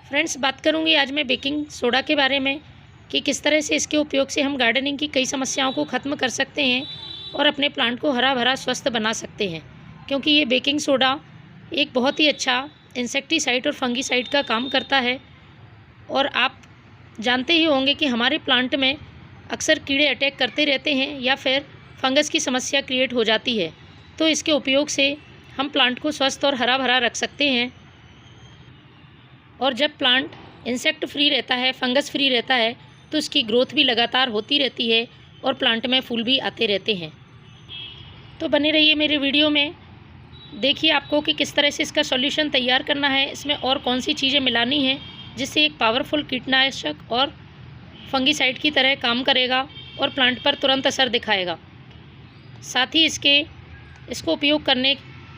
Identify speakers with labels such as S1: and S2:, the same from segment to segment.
S1: Friends, बात करूंगी आज मैं बेकिंग सोडा के बारे में कि किस तरह से इसके उपयोग से हम गार्डनिंग की कई समस्याओं को ख़त्म कर सकते हैं और अपने प्लांट को हरा भरा स्वस्थ बना सकते हैं। क्योंकि ये बेकिंग सोडा एक बहुत ही अच्छा इंसेक्टिसाइड और फंगिसाइड का काम करता है। और आप जानते ही होंगे कि हमारे प्लांट में अक्सर कीड़े अटैक करते रहते हैं या फिर फंगस की समस्या क्रिएट हो जाती है। तो इसके उपयोग से हम प्लांट को स्वस्थ और हरा भरा रख सकते हैं। और जब प्लांट इंसेक्ट फ्री रहता है, फंगस फ्री रहता है, तो इसकी ग्रोथ भी लगातार होती रहती है और प्लांट में फूल भी आते रहते हैं। तो बने रहिए मेरे वीडियो में, देखिए आपको कि किस तरह से इसका सॉल्यूशन तैयार करना है, इसमें और कौन सी चीज़ें मिलानी हैं जिससे एक पावरफुल कीटनाशक और फंगिसाइड की तरह काम करेगा और प्लांट पर तुरंत असर दिखाएगा। साथ ही इसको उपयोग करने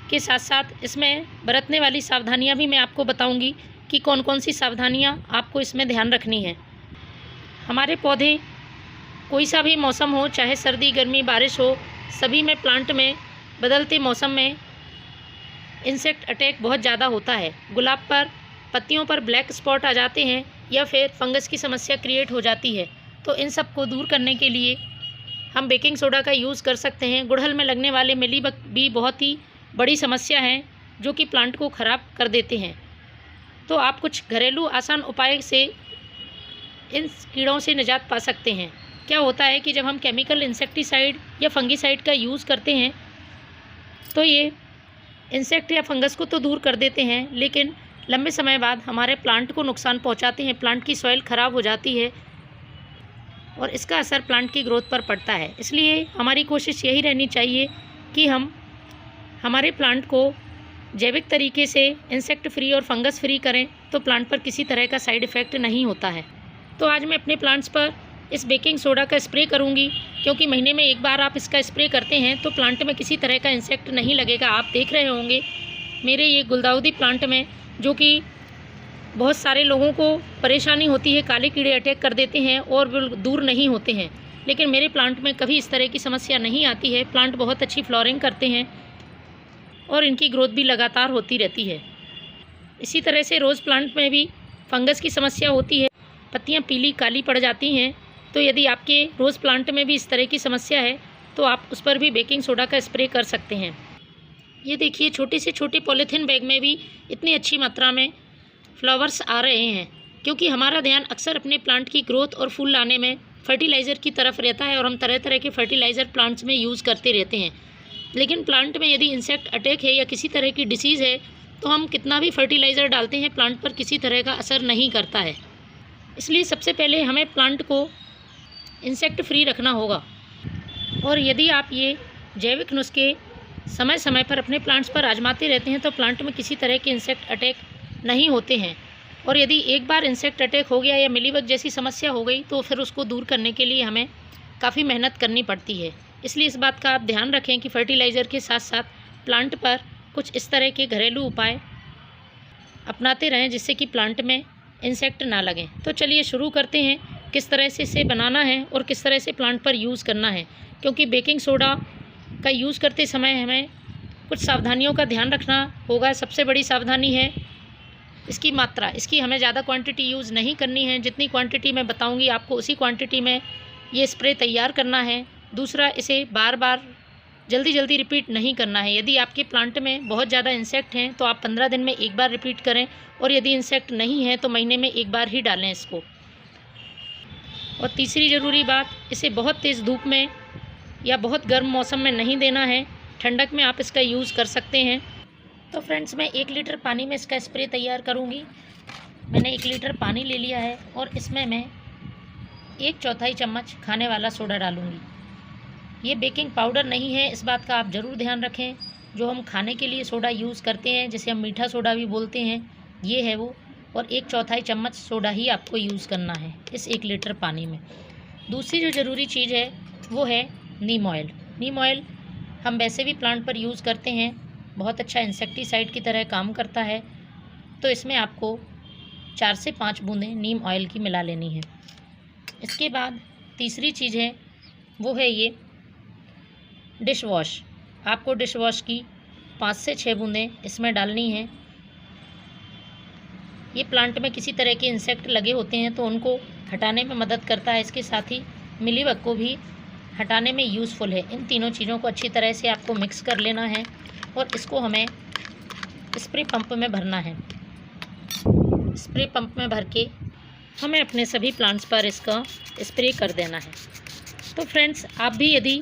S1: के साथ साथ इसमें बरतने वाली सावधानियां भी मैं आपको बताऊंगी कि कौन कौन सी सावधानियां आपको इसमें ध्यान रखनी है। हमारे पौधे कोई सा भी मौसम हो, चाहे सर्दी गर्मी बारिश हो, सभी में प्लांट में बदलते मौसम में इंसेक्ट अटैक बहुत ज़्यादा होता है। गुलाब पर पत्तियों पर ब्लैक स्पॉट आ जाते हैं या फिर फंगस की समस्या क्रिएट हो जाती है। तो इन सब को दूर करने के लिए हम बेकिंग सोडा का यूज़ कर सकते हैं। गुड़हल में लगने वाले मिलीबग भी बहुत ही बड़ी समस्या है जो कि प्लांट को ख़राब कर देते हैं। तो आप कुछ घरेलू आसान उपाय से इन कीड़ों से निजात पा सकते हैं। क्या होता है कि जब हम केमिकल इंसेक्टिसाइड या फंगिसाइड का यूज़ करते हैं तो ये इंसेक्ट या फंगस को तो दूर कर देते हैं, लेकिन लंबे समय बाद हमारे प्लांट को नुकसान पहुंचाते हैं। प्लांट की सॉइल ख़राब हो जाती है और इसका असर प्लांट की ग्रोथ पर पड़ता है। इसलिए हमारी कोशिश यही रहनी चाहिए कि हम हमारे प्लांट को जैविक तरीके से इंसेक्ट फ्री और फंगस फ्री करें तो प्लांट पर किसी तरह का साइड इफ़ेक्ट नहीं होता है। तो आज मैं अपने प्लांट्स पर इस बेकिंग सोडा का स्प्रे करूंगी, क्योंकि महीने में एक बार आप इसका स्प्रे करते हैं तो प्लांट में किसी तरह का इंसेक्ट नहीं लगेगा। आप देख रहे होंगे मेरे ये गुलदाउदी प्लांट में, जो कि बहुत सारे लोगों को परेशानी होती है, काले कीड़े अटैक कर देते हैं और वो दूर नहीं होते हैं, लेकिन मेरे प्लांट में कभी इस तरह की समस्या नहीं आती है। प्लांट बहुत अच्छी फ्लोरिंग करते हैं और इनकी ग्रोथ भी लगातार होती रहती है। इसी तरह से रोज़ प्लांट में भी फंगस की समस्या होती है, पत्तियां पीली काली पड़ जाती हैं। तो यदि आपके रोज़ प्लांट में भी इस तरह की समस्या है तो आप उस पर भी बेकिंग सोडा का स्प्रे कर सकते हैं। ये देखिए, छोटे से छोटे पॉलीथीन बैग में भी इतनी अच्छी मात्रा में फ्लावर्स आ रहे हैं, क्योंकि हमारा ध्यान अक्सर अपने प्लांट की ग्रोथ और फूल लाने में फर्टिलाइज़र की तरफ रहता है और हम तरह तरह के फर्टिलाइज़र प्लांट्स में यूज़ करते रहते हैं। लेकिन प्लांट में यदि इंसेक्ट अटैक है या किसी तरह की डिसीज़ है तो हम कितना भी फर्टिलाइज़र डालते हैं, प्लांट पर किसी तरह का असर नहीं करता है। इसलिए सबसे पहले हमें प्लांट को इंसेक्ट फ्री रखना होगा। और यदि आप ये जैविक नुस्खे समय समय पर अपने प्लांट्स पर आजमाते रहते हैं तो प्लांट में किसी तरह के इंसेक्ट अटैक नहीं होते हैं। और यदि एक बार इंसेक्ट अटैक हो गया या मिलीबग जैसी समस्या हो गई तो फिर उसको दूर करने के लिए हमें काफ़ी मेहनत करनी पड़ती है। इसलिए इस बात का आप ध्यान रखें कि फर्टिलाइज़र के साथ साथ प्लांट पर कुछ इस तरह के घरेलू उपाय अपनाते रहें जिससे कि प्लांट में इंसेक्ट ना लगें। तो चलिए शुरू करते हैं किस तरह से इसे बनाना है और किस तरह से प्लांट पर यूज़ करना है। क्योंकि बेकिंग सोडा का यूज़ करते समय हमें कुछ सावधानियों का ध्यान रखना होगा। सबसे बड़ी सावधानी है इसकी मात्रा। इसकी हमें ज़्यादा क्वांटिटी यूज़ नहीं करनी है। जितनी क्वांटिटी मैं बताऊंगी आपको उसी क्वांटिटी में ये स्प्रे तैयार करना है। दूसरा, इसे बार बार जल्दी जल्दी रिपीट नहीं करना है। यदि आपके प्लांट में बहुत ज़्यादा इंसेक्ट हैं तो आप 15 दिन में एक बार रिपीट करें, और यदि इंसेक्ट नहीं है तो महीने में एक बार ही डालें इसको। और तीसरी ज़रूरी बात, इसे बहुत तेज़ धूप में या बहुत गर्म मौसम में नहीं देना है। ठंडक में आप इसका यूज़ कर सकते हैं। तो फ्रेंड्स, मैं 1 लीटर पानी में इसका स्प्रे तैयार करूँगी। मैंने 1 लीटर पानी ले लिया है और इसमें मैं 1/4 चम्मच खाने वाला सोडा डालूँगी। ये बेकिंग पाउडर नहीं है, इस बात का आप ज़रूर ध्यान रखें। जो हम खाने के लिए सोडा यूज़ करते हैं, जिसे हम मीठा सोडा भी बोलते हैं, ये है वो। और 1/4 चम्मच सोडा ही आपको यूज़ करना है इस 1 लीटर पानी में। दूसरी जो ज़रूरी चीज़ है वो है नीम ऑयल। नीम ऑयल हम वैसे भी प्लांट पर यूज़ करते हैं, बहुत अच्छा इंसेक्टिसाइड की तरह काम करता है। तो इसमें आपको 4 से 5 बूंदें नीम ऑयल की मिला लेनी है। इसके बाद तीसरी चीज़ है वो है ये डिश वॉश। आपको डिश वॉश की 5 से 6 बूंदें इसमें डालनी है। ये प्लांट में किसी तरह के इंसेक्ट लगे होते हैं तो उनको हटाने में मदद करता है। इसके साथ ही मिलीबग को भी हटाने में यूज़फुल है। इन तीनों चीज़ों को अच्छी तरह से आपको मिक्स कर लेना है और इसको हमें स्प्रे पंप में भरना है। स्प्रे पंप में भर के हमें अपने सभी प्लांट्स पर इसका स्प्रे कर देना है। तो फ्रेंड्स, आप भी यदि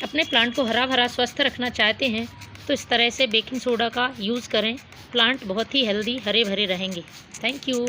S1: अपने प्लांट को हरा भरा स्वस्थ रखना चाहते हैं तो इस तरह से बेकिंग सोडा का यूज़ करें। प्लांट बहुत ही हेल्दी हरे भरे रहेंगे। Thank you.